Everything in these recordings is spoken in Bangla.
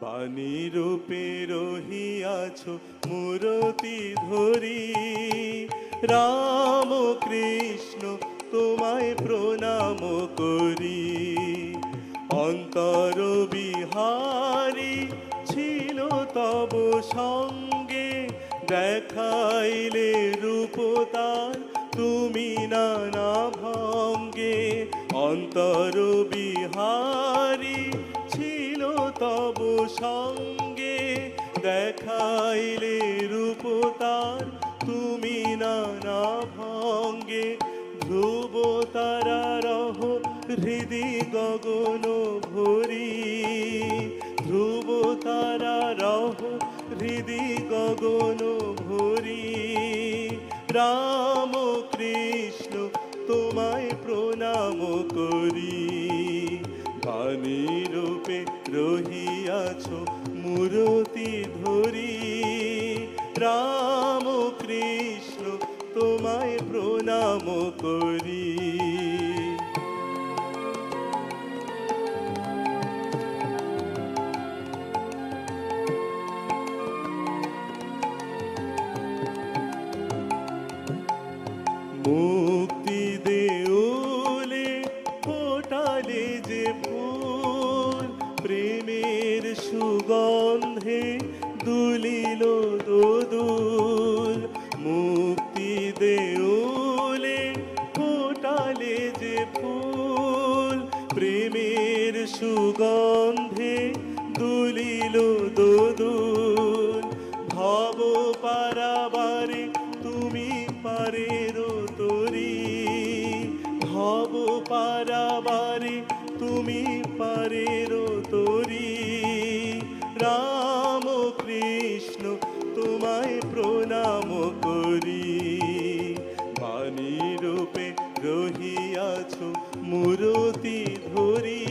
বাণী রূপে রহিয়াছ মূরতি ধরি, রাম কৃষ্ণ তোমায় প্রণাম করি। অন্তর বিহারী ছিল তব সঙ্গে, দেখাইলে রূপ তার তুমি নানা ভঙ্গে। অন্তর বিহারী ছিল তব সঙ্গে, দেখাইলে রূপ তার তুমি নানা ভঙ্গে। ধ্রুব তারারহ হৃদি গগন ভরি, ধ্রুব তারারহ হৃদি গগন ভরি। রাম কৃষ্ণ তোমায় প্রণাম করি, বাণী রূপে রহিয়াছ মূরতি ধরি। রাম কৃষ্ণ তোমায় প্রণাম করি। মুক্তি দেউলে ফোটালে যে ফুল, প্রেমের সুগন্ধে দুলিল দোদুল। মুক্তি দেউলে ফোটালে যে ফুল, প্রেমের সুগন্ধে দুলিল দোদুল। ভব পারাবারে তুমি পারের তরি, ভব পারাবারে তুমি পারের তরি। রাম কৃষ্ণ তোমায় প্রণাম করি, বাণী রূপে রহিয়াছ মূরতি ধরি।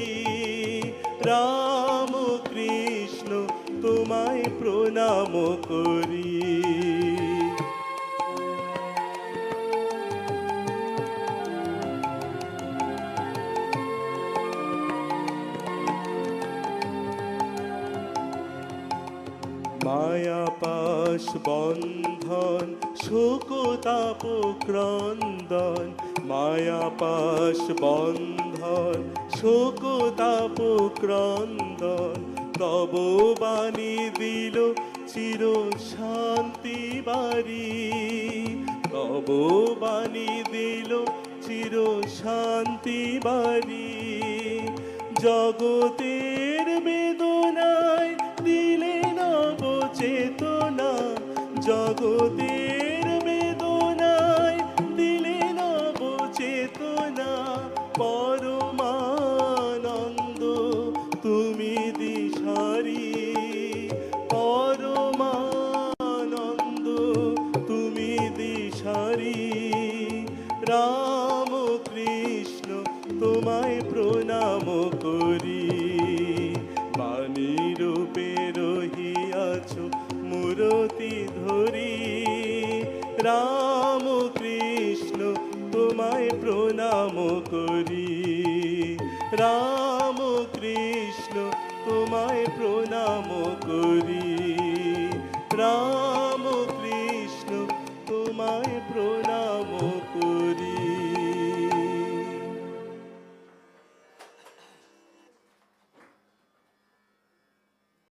রাম কৃষ্ণ তোমায় প্রণাম করি। মায়া পাশ বন্ধন শোকতাপ ক্রন্দন, মায়া পাশ বন্ধন শোকতাপ ক্রন্দন। তব বাণী দিল চির শান্তি বাড়ি, তব বাণী দিল চির শান্তি বাড়ি। জগতের বেদনায় দিলে নব চেতনা, জগতের বেদনায় দিলে নব চেতনা। পরমানন্দ তুমি দিশারি, পরমানন্দ তুমি দিশারি। রাম কৃষ্ণ তোমায় প্রণাম করি, বাণী রূপে রহিয়াছ মূরতি ধরি। রাম কৃষ্ণ তোমায় প্রণাম করি, রাম কৃষ্ণ তোমায় প্রণাম করি।